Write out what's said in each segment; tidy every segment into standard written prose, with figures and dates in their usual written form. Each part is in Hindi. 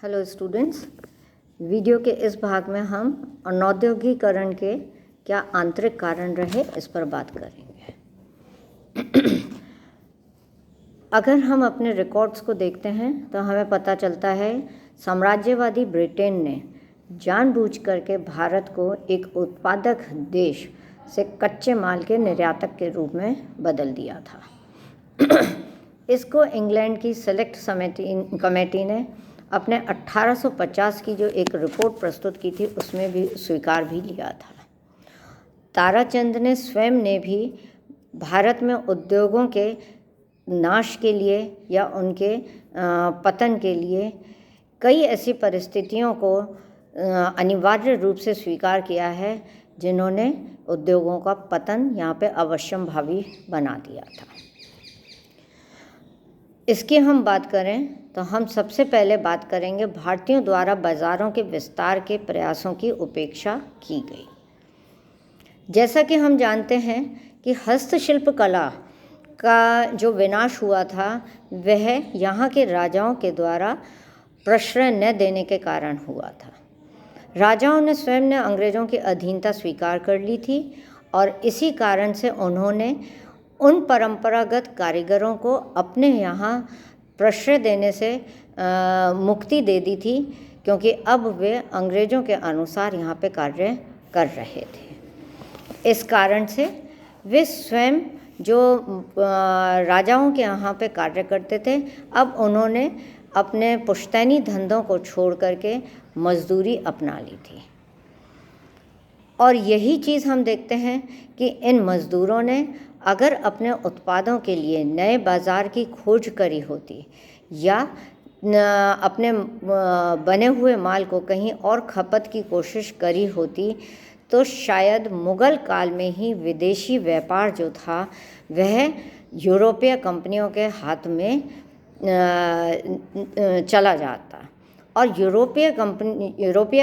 हेलो स्टूडेंट्स, वीडियो के इस भाग में हम अनौद्योगिकरण के क्या आंतरिक कारण रहे इस पर बात करेंगे। अगर हम अपने रिकॉर्ड्स को देखते हैं तो हमें पता चलता है साम्राज्यवादी ब्रिटेन ने जानबूझकर के भारत को एक उत्पादक देश से कच्चे माल के निर्यातक के रूप में बदल दिया था। इसको इंग्लैंड की सेलेक्ट कमेटी ने अपने 1850 की जो एक रिपोर्ट प्रस्तुत की थी उसमें भी स्वीकार भी लिया था। ताराचंद ने स्वयं ने भी भारत में उद्योगों के नाश के लिए या उनके पतन के लिए कई ऐसी परिस्थितियों को अनिवार्य रूप से स्वीकार किया है जिन्होंने उद्योगों का पतन यहाँ पे अवश्यंभावी बना दिया था। इसकी हम बात करें तो हम सबसे पहले बात करेंगे भारतीयों द्वारा बाज़ारों के विस्तार के प्रयासों की उपेक्षा की गई। जैसा कि हम जानते हैं कि हस्तशिल्प कला का जो विनाश हुआ था वह यहाँ के राजाओं के द्वारा प्रश्रय न देने के कारण हुआ था। राजाओं ने स्वयं ने अंग्रेज़ों की अधीनता स्वीकार कर ली थी और इसी कारण से उन्होंने उन परंपरागत कारीगरों को अपने यहाँ प्रश्रय देने से मुक्ति दे दी थी, क्योंकि अब वे अंग्रेज़ों के अनुसार यहाँ पे कार्य कर रहे थे। इस कारण से वे स्वयं जो राजाओं के यहाँ पे कार्य करते थे, अब उन्होंने अपने पुश्तैनी धंधों को छोड़ करके मजदूरी अपना ली थी। और यही चीज़ हम देखते हैं कि इन मज़दूरों ने अगर अपने उत्पादों के लिए नए बाज़ार की खोज करी होती या अपने बने हुए माल को कहीं और खपत की कोशिश करी होती तो शायद मुग़ल काल में ही विदेशी व्यापार जो था वह यूरोपीय कंपनियों के हाथ में चला जाता। और यूरोपीय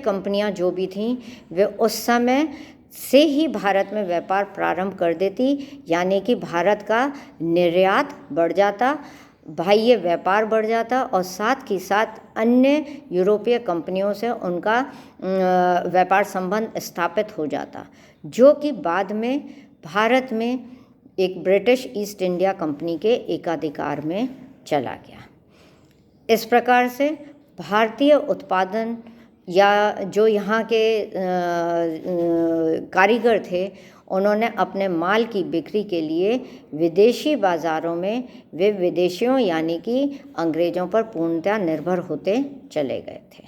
कंपनियां जो भी थीं वे उस समय से ही भारत में व्यापार प्रारंभ कर देती, यानी कि भारत का निर्यात बढ़ जाता, बाह्य व्यापार बढ़ जाता और साथ ही साथ अन्य यूरोपीय कंपनियों से उनका व्यापार संबंध स्थापित हो जाता, जो कि बाद में भारत में एक ब्रिटिश ईस्ट इंडिया कंपनी के एकाधिकार में चला गया। इस प्रकार से भारतीय उत्पादन या जो यहाँ के कारीगर थे उन्होंने अपने माल की बिक्री के लिए विदेशी बाज़ारों में वे विदेशियों यानी कि अंग्रेज़ों पर पूर्णतः निर्भर होते चले गए थे।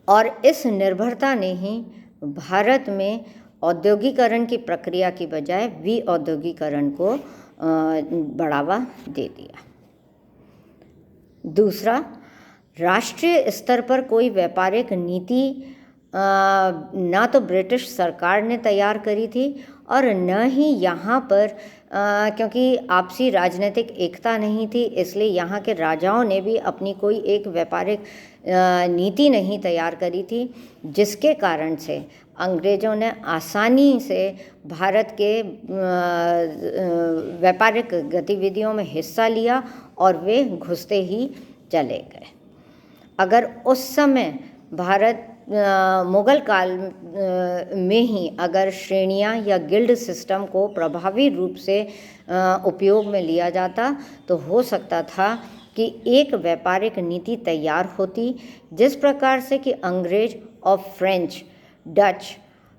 और इस निर्भरता ने ही भारत में औद्योगिकरण की प्रक्रिया की बजाय विऔद्योगिकरण को बढ़ावा दे दिया। दूसरा, राष्ट्रीय स्तर पर कोई व्यापारिक नीति ना तो ब्रिटिश सरकार ने तैयार करी थी और न ही यहाँ पर क्योंकि आपसी राजनीतिक एकता नहीं थी, इसलिए यहाँ के राजाओं ने भी अपनी कोई एक व्यापारिक नीति नहीं तैयार करी थी, जिसके कारण से अंग्रेज़ों ने आसानी से भारत के व्यापारिक गतिविधियों में हिस्सा लिया और वे घुसते ही चले गए। अगर उस समय भारत मुग़ल काल में ही अगर श्रेणियाँ या गिल्ड सिस्टम को प्रभावी रूप से उपयोग में लिया जाता तो हो सकता था कि एक व्यापारिक नीति तैयार होती, जिस प्रकार से कि अंग्रेज और फ्रेंच, डच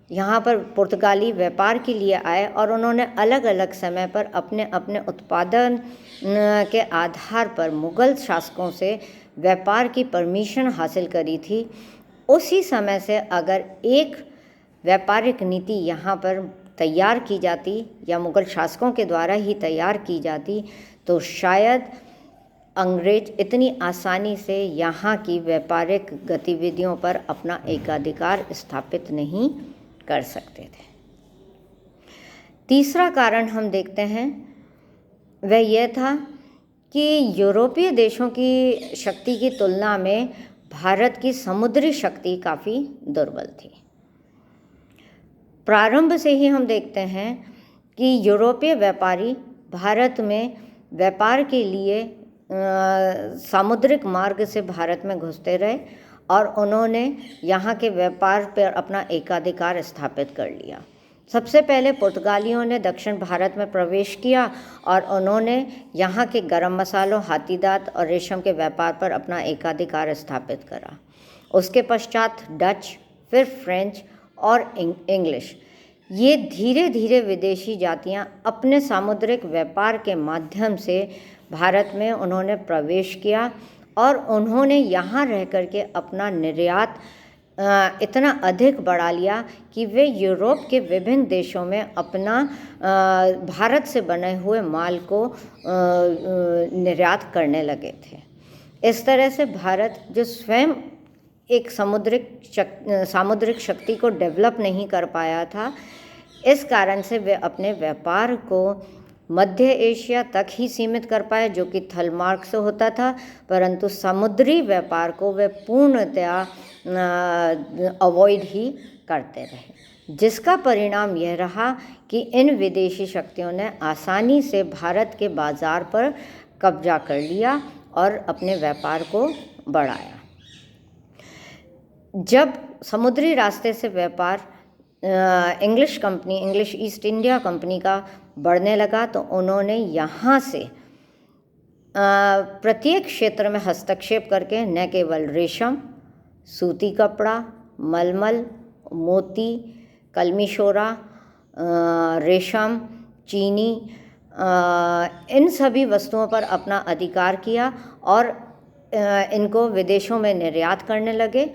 यहाँ पर पुर्तगाली व्यापार के लिए आए और उन्होंने अलग अलग समय पर अपने अपने उत्पादन के आधार पर मुग़ल शासकों से व्यापार की परमिशन हासिल करी थी। उसी समय से अगर एक व्यापारिक नीति यहाँ पर तैयार की जाती या मुग़ल शासकों के द्वारा ही तैयार की जाती तो शायद अंग्रेज इतनी आसानी से यहाँ की व्यापारिक गतिविधियों पर अपना एकाधिकार स्थापित नहीं कर सकते थे। तीसरा कारण हम देखते हैं वह यह था कि यूरोपीय देशों की शक्ति की तुलना में भारत की समुद्री शक्ति काफ़ी दुर्बल थी। प्रारंभ से ही हम देखते हैं कि यूरोपीय व्यापारी भारत में व्यापार के लिए सामुद्रिक मार्ग से भारत में घुसते रहे और उन्होंने यहाँ के व्यापार पर अपना एकाधिकार स्थापित कर लिया। सबसे पहले पुर्तगालियों ने दक्षिण भारत में प्रवेश किया और उन्होंने यहाँ के गरम मसालों, हाथी दांत और रेशम के व्यापार पर अपना एकाधिकार स्थापित करा। उसके पश्चात डच, फिर फ्रेंच और इंग्लिश, ये धीरे धीरे विदेशी जातियाँ अपने सामुद्रिक व्यापार के माध्यम से भारत में उन्होंने प्रवेश किया और उन्होंने यहाँ रह कर के अपना निर्यात इतना अधिक बढ़ा लिया कि वे यूरोप के विभिन्न देशों में अपना भारत से बने हुए माल को निर्यात करने लगे थे। इस तरह से भारत जो स्वयं एक सामुद्रिक शक्ति को डेवलप नहीं कर पाया था, इस कारण से वे अपने व्यापार को मध्य एशिया तक ही सीमित कर पाए, जो कि थल मार्ग से होता था, परंतु समुद्री व्यापार को वे पूर्णतया अवॉइड ही करते रहे, जिसका परिणाम यह रहा कि इन विदेशी शक्तियों ने आसानी से भारत के बाज़ार पर कब्जा कर लिया और अपने व्यापार को बढ़ाया। जब समुद्री रास्ते से व्यापार इंग्लिश ईस्ट इंडिया कंपनी का बढ़ने लगा तो उन्होंने यहाँ से प्रत्येक क्षेत्र में हस्तक्षेप करके न केवल रेशम, सूती कपड़ा, मलमल, मोती, कलमी शोरा, रेशम, चीनी, इन सभी वस्तुओं पर अपना अधिकार किया और इनको विदेशों में निर्यात करने लगे।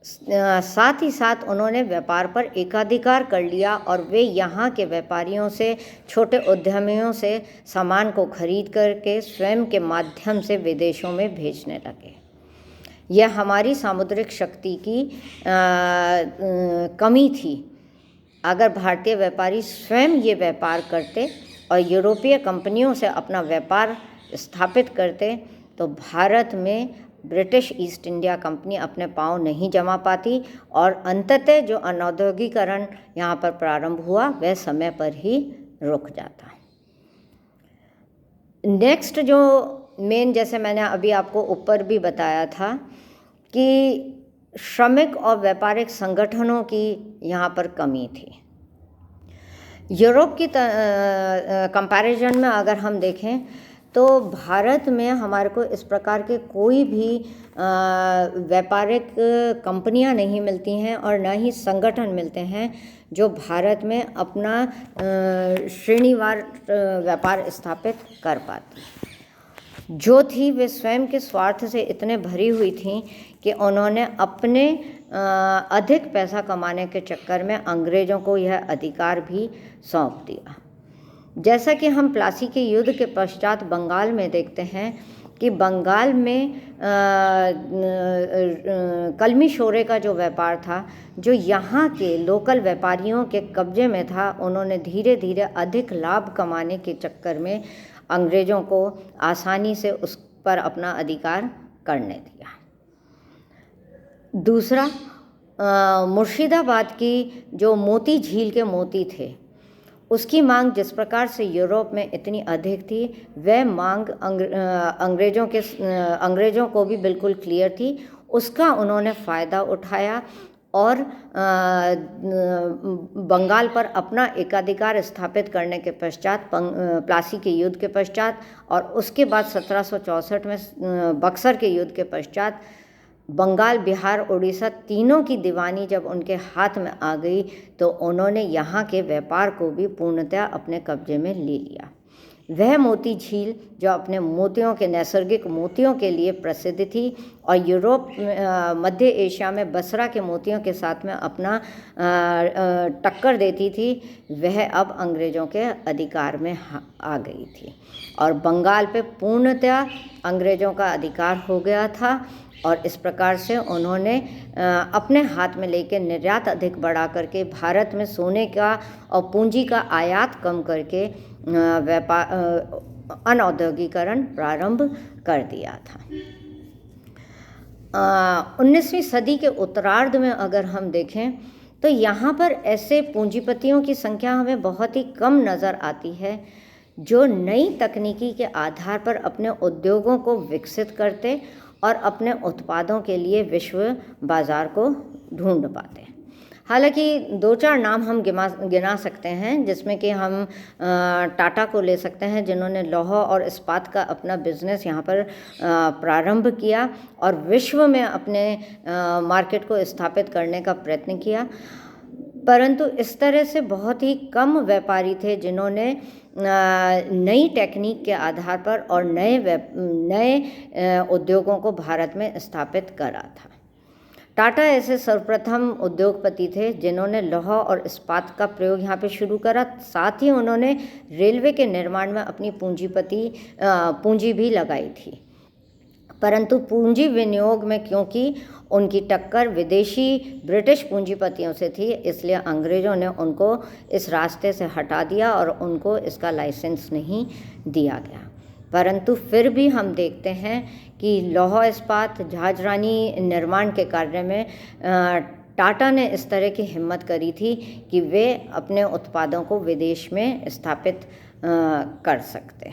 साथ ही साथ उन्होंने व्यापार पर एकाधिकार कर लिया और वे यहाँ के व्यापारियों से, छोटे उद्यमियों से सामान को खरीद करके स्वयं के माध्यम से विदेशों में भेजने लगे। यह हमारी सामुद्रिक शक्ति की कमी थी। अगर भारतीय व्यापारी स्वयं ये व्यापार करते और यूरोपीय कंपनियों से अपना व्यापार स्थापित करते तो भारत में ब्रिटिश ईस्ट इंडिया कंपनी अपने पांव नहीं जमा पाती और अंततः जो अनौद्योगिकरण यहाँ पर प्रारंभ हुआ वह समय पर ही रुक जाता। नेक्स्ट जो मेन, जैसे मैंने अभी आपको ऊपर भी बताया था कि श्रमिक और व्यापारिक संगठनों की यहाँ पर कमी थी। यूरोप की कंपैरिजन में अगर हम देखें तो भारत में हमारे को इस प्रकार के कोई भी व्यापारिक कंपनियां नहीं मिलती हैं और न ही संगठन मिलते हैं जो भारत में अपना श्रेणीवार व्यापार स्थापित कर पाती। जो थी वे स्वयं के स्वार्थ से इतने भरी हुई थी कि उन्होंने अपने अधिक पैसा कमाने के चक्कर में अंग्रेज़ों को यह अधिकार भी सौंप दिया। जैसा कि हम प्लासी के युद्ध के पश्चात बंगाल में देखते हैं कि बंगाल में कलमी शोरे का जो व्यापार था, जो यहाँ के लोकल व्यापारियों के कब्जे में था, उन्होंने धीरे धीरे अधिक लाभ कमाने के चक्कर में अंग्रेज़ों को आसानी से उस पर अपना अधिकार करने दिया। दूसरा, मुर्शिदाबाद की जो मोती झील के मोती थे, उसकी मांग जिस प्रकार से यूरोप में इतनी अधिक थी, वह मांग अंग्रेज़ों को भी बिल्कुल क्लियर थी। उसका उन्होंने फ़ायदा उठाया और बंगाल पर अपना एकाधिकार स्थापित करने के पश्चात, प्लासी के युद्ध के पश्चात और उसके बाद 1764 में बक्सर के युद्ध के पश्चात बंगाल, बिहार, उड़ीसा तीनों की दीवानी जब उनके हाथ में आ गई तो उन्होंने यहाँ के व्यापार को भी पूर्णतः अपने कब्जे में ले लिया। वह मोती झील जो अपने मोतियों के, नैसर्गिक मोतियों के लिए प्रसिद्ध थी और यूरोप, मध्य एशिया में बसरा के मोतियों के साथ में अपना टक्कर देती थी, वह अब अंग्रेज़ों के अधिकार में आ गई थी और बंगाल पे पूर्णतः अंग्रेज़ों का अधिकार हो गया था। और इस प्रकार से उन्होंने अपने हाथ में लेकर निर्यात अधिक बढ़ा करके भारत में सोने का और पूंजी का आयात कम करके व्यापार, अनौद्योगिकरण प्रारंभ कर दिया था। 19वीं सदी के उत्तरार्ध में अगर हम देखें तो यहाँ पर ऐसे पूंजीपतियों की संख्या हमें बहुत ही कम नज़र आती है जो नई तकनीकी के आधार पर अपने उद्योगों को विकसित करते और अपने उत्पादों के लिए विश्व बाजार को ढूंढ पाते। हालांकि 2-4 नाम हम गिना सकते हैं, जिसमें कि हम टाटा को ले सकते हैं, जिन्होंने लौह और इस्पात का अपना बिजनेस यहाँ पर प्रारंभ किया और विश्व में अपने मार्केट को स्थापित करने का प्रयत्न किया। परंतु इस तरह से बहुत ही कम व्यापारी थे जिन्होंने नई टेक्निक के आधार पर और नए उद्योगों को भारत में स्थापित करा था। टाटा ऐसे सर्वप्रथम उद्योगपति थे जिन्होंने लौह और इस्पात का प्रयोग यहाँ पे शुरू करा। साथ ही उन्होंने रेलवे के निर्माण में अपनी पूंजी भी लगाई थी। परंतु पूंजी विनियोग में क्योंकि उनकी टक्कर विदेशी ब्रिटिश पूंजीपतियों से थी, इसलिए अंग्रेज़ों ने उनको इस रास्ते से हटा दिया और उनको इसका लाइसेंस नहीं दिया गया। परंतु फिर भी हम देखते हैं कि लौह इस्पात जहाजरानी निर्माण के कार्य में टाटा ने इस तरह की हिम्मत करी थी कि वे अपने उत्पादों को विदेश में स्थापित कर सकते।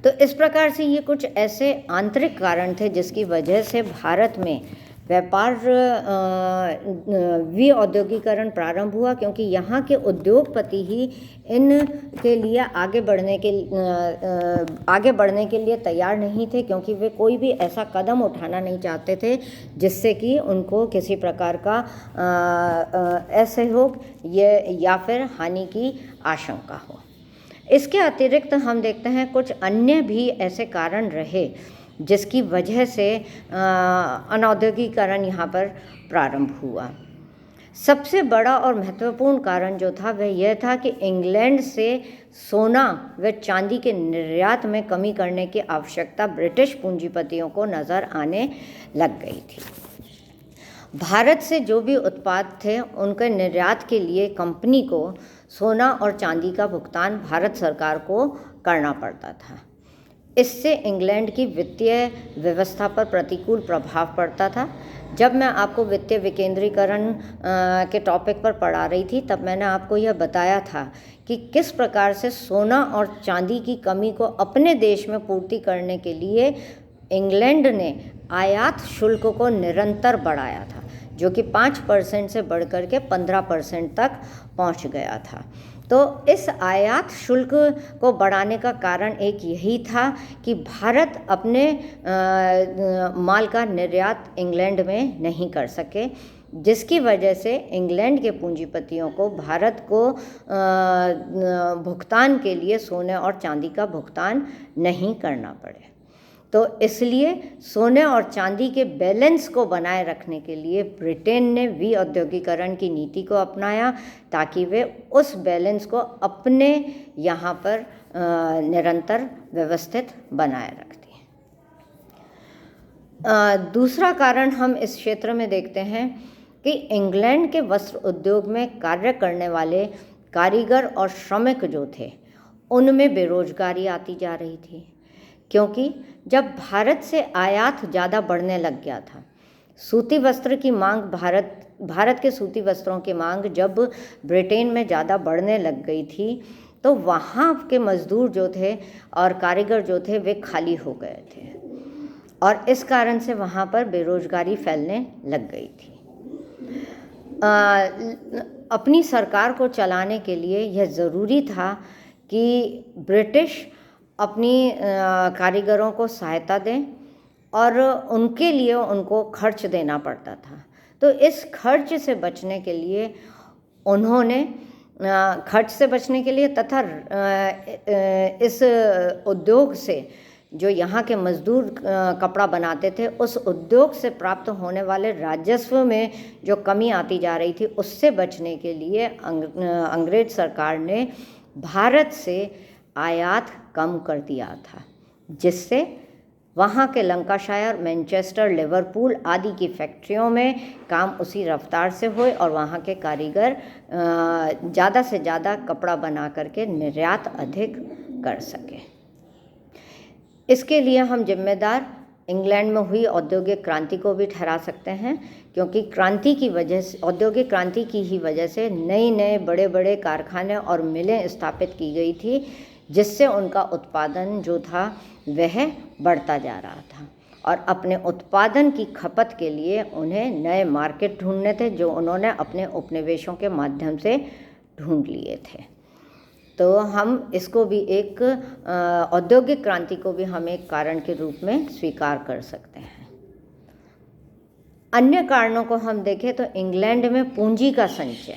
तो इस प्रकार से ये कुछ ऐसे आंतरिक कारण थे जिसकी वजह से भारत में व्यापार विऔद्योगिकरण प्रारंभ हुआ, क्योंकि यहाँ के उद्योगपति ही इनके लिए आगे बढ़ने के लिए तैयार नहीं थे, क्योंकि वे कोई भी ऐसा कदम उठाना नहीं चाहते थे जिससे कि उनको किसी प्रकार का असहयोग या फिर हानि की आशंका हो। इसके अतिरिक्त हम देखते हैं कुछ अन्य भी ऐसे कारण रहे जिसकी वजह से अनौद्योगिकरण यहाँ पर प्रारंभ हुआ। सबसे बड़ा और महत्वपूर्ण कारण जो था वह यह था कि इंग्लैंड से सोना व चांदी के निर्यात में कमी करने की आवश्यकता ब्रिटिश पूंजीपतियों को नज़र आने लग गई थी। भारत से जो भी उत्पाद थे उनके निर्यात के लिए कंपनी को सोना और चांदी का भुगतान भारत सरकार को करना पड़ता था। इससे इंग्लैंड की वित्तीय व्यवस्था पर प्रतिकूल प्रभाव पड़ता था। जब मैं आपको वित्तीय विकेंद्रीकरण के टॉपिक पर पढ़ा रही थी तब मैंने आपको यह बताया था कि किस प्रकार से सोना और चांदी की कमी को अपने देश में पूर्ति करने के लिए इंग्लैंड ने आयात शुल्क को निरंतर बढ़ाया था, जो कि 5% से बढ़कर के 15% तक पहुंच गया था। तो इस आयात शुल्क को बढ़ाने का कारण एक यही था कि भारत अपने माल का निर्यात इंग्लैंड में नहीं कर सके, जिसकी वजह से इंग्लैंड के पूंजीपतियों को भारत को भुगतान के लिए सोने और चांदी का भुगतान नहीं करना पड़े। तो इसलिए सोने और चांदी के बैलेंस को बनाए रखने के लिए ब्रिटेन ने विऔद्योगिकरण की नीति को अपनाया ताकि वे उस बैलेंस को अपने यहाँ पर निरंतर व्यवस्थित बनाए रखती है। दूसरा कारण हम इस क्षेत्र में देखते हैं कि इंग्लैंड के वस्त्र उद्योग में कार्य करने वाले कारीगर और श्रमिक जो थे उनमें बेरोजगारी आती जा रही थी, क्योंकि जब भारत से आयात ज़्यादा बढ़ने लग गया था, सूती वस्त्र की मांग भारत के सूती वस्त्रों की मांग जब ब्रिटेन में ज़्यादा बढ़ने लग गई थी तो वहाँ के मज़दूर जो थे और कारीगर जो थे वे खाली हो गए थे और इस कारण से वहाँ पर बेरोजगारी फैलने लग गई थी। अपनी सरकार को चलाने के लिए यह ज़रूरी था कि ब्रिटिश अपनी कारीगरों को सहायता दें और उनके लिए उनको खर्च देना पड़ता था। तो इस खर्च से बचने के लिए उन्होंने तथा इस उद्योग से जो यहाँ के मज़दूर कपड़ा बनाते थे उस उद्योग से प्राप्त होने वाले राजस्व में जो कमी आती जा रही थी उससे बचने के लिए अंग्रेज सरकार ने भारत से आयात कम कर दिया था, जिससे वहाँ के लंकाशायर, मैनचेस्टर, लिवरपूल आदि की फैक्ट्रियों में काम उसी रफ्तार से हुए और वहाँ के कारीगर ज़्यादा से ज़्यादा कपड़ा बना करके निर्यात अधिक कर सके। इसके लिए हम जिम्मेदार इंग्लैंड में हुई औद्योगिक क्रांति को भी ठहरा सकते हैं, क्योंकि औद्योगिक क्रांति की ही वजह से नए बड़े बड़े कारखाने और मिलें स्थापित की गई थी, जिससे उनका उत्पादन जो था वह बढ़ता जा रहा था और अपने उत्पादन की खपत के लिए उन्हें नए मार्केट ढूंढने थे, जो उन्होंने अपने उपनिवेशों के माध्यम से ढूंढ लिए थे। तो हम इसको भी एक औद्योगिक क्रांति को भी हम एक कारण के रूप में स्वीकार कर सकते हैं। अन्य कारणों को हम देखें तो इंग्लैंड में पूंजी का संचय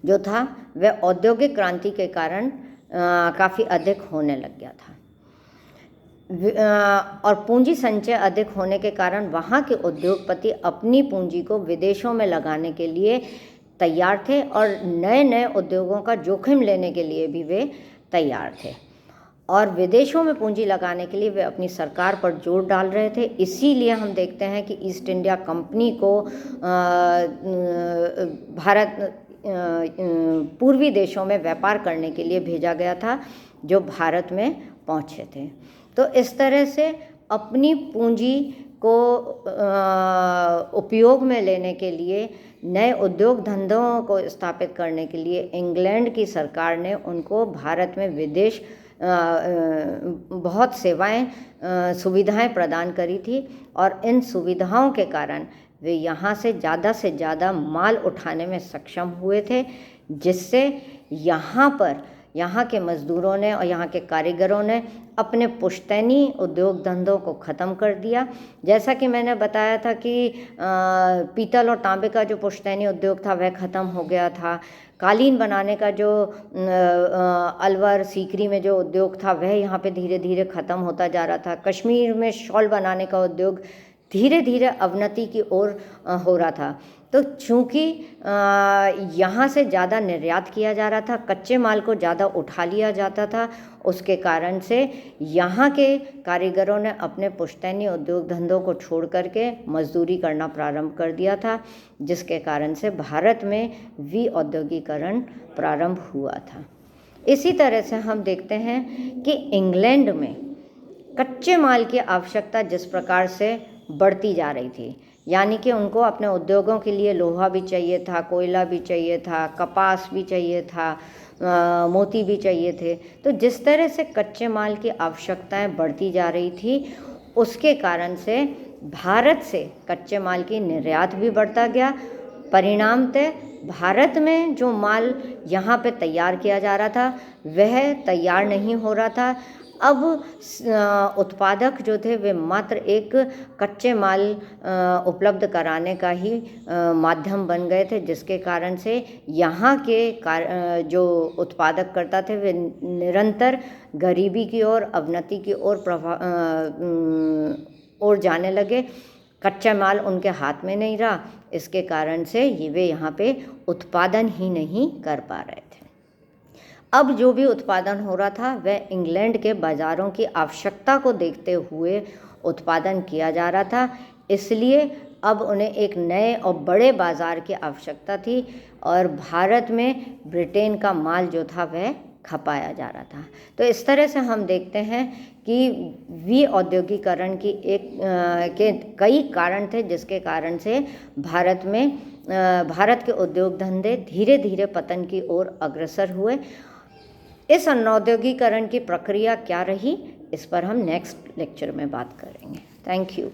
जो था वह औद्योगिक क्रांति के कारण काफ़ी अधिक होने लग गया था और पूंजी संचय अधिक होने के कारण वहाँ के उद्योगपति अपनी पूंजी को विदेशों में लगाने के लिए तैयार थे और नए नए उद्योगों का जोखिम लेने के लिए भी वे तैयार थे और विदेशों में पूंजी लगाने के लिए वे अपनी सरकार पर जोर डाल रहे थे। इसीलिए हम देखते हैं कि ईस्ट इंडिया कंपनी को भारत पूर्वी देशों में व्यापार करने के लिए भेजा गया था, जो भारत में पहुँचे थे। तो इस तरह से अपनी पूंजी को उपयोग में लेने के लिए, नए उद्योग धंधों को स्थापित करने के लिए इंग्लैंड की सरकार ने उनको भारत में विदेश बहुत सुविधाएं प्रदान करी थी और इन सुविधाओं के कारण वे यहाँ से ज़्यादा माल उठाने में सक्षम हुए थे, जिससे यहाँ के मज़दूरों ने और यहाँ के कारीगरों ने अपने पुश्तैनी उद्योग धंधों को ख़त्म कर दिया। जैसा कि मैंने बताया था कि पीतल और तांबे का जो पुश्तैनी उद्योग था वह ख़त्म हो गया था। कालीन बनाने का जो अलवर सीकरी में जो उद्योग था वह यहाँ पे धीरे धीरे ख़त्म होता जा रहा था। कश्मीर में शॉल बनाने का उद्योग धीरे धीरे अवनति की ओर हो रहा था। तो चूँकि यहाँ से ज़्यादा निर्यात किया जा रहा था, कच्चे माल को ज़्यादा उठा लिया जाता था, उसके कारण से यहाँ के कारीगरों ने अपने पुश्तैनी उद्योग धंधों को छोड़ करके मजदूरी करना प्रारंभ कर दिया था, जिसके कारण से भारत में विऔद्योगीकरण प्रारंभ हुआ था। इसी तरह से हम देखते हैं कि इंग्लैंड में कच्चे माल की आवश्यकता जिस प्रकार से बढ़ती जा रही थी, यानी कि उनको अपने उद्योगों के लिए लोहा भी चाहिए था, कोयला भी चाहिए था, कपास भी चाहिए था, मोती भी चाहिए थे। तो जिस तरह से कच्चे माल की आवश्यकताएं बढ़ती जा रही थी, उसके कारण से भारत से कच्चे माल की निर्यात भी बढ़ता गया। परिणामतः भारत में जो माल यहाँ पे तैयार किया जा रहा था वह तैयार नहीं हो रहा था। अब उत्पादक जो थे वे मात्र एक कच्चे माल उपलब्ध कराने का ही माध्यम बन गए थे, जिसके कारण से यहाँ के जो उत्पादक करता थे वे निरंतर गरीबी की ओर, अवनति की ओर जाने लगे। कच्चा माल उनके हाथ में नहीं रहा, इसके कारण से वे यहाँ पे उत्पादन ही नहीं कर पा रहे थे। अब जो भी उत्पादन हो रहा था वह इंग्लैंड के बाज़ारों की आवश्यकता को देखते हुए उत्पादन किया जा रहा था, इसलिए अब उन्हें एक नए और बड़े बाज़ार की आवश्यकता थी और भारत में ब्रिटेन का माल जो था वह खपाया जा रहा था। तो इस तरह से हम देखते हैं कि विऔद्योगीकरण की के कई कारण थे, जिसके कारण से भारत के उद्योग धंधे धीरे धीरे पतन की ओर अग्रसर हुए। इस अनौद्योगीकरण की प्रक्रिया क्या रही, इस पर हम नेक्स्ट लेक्चर में बात करेंगे। Thank you.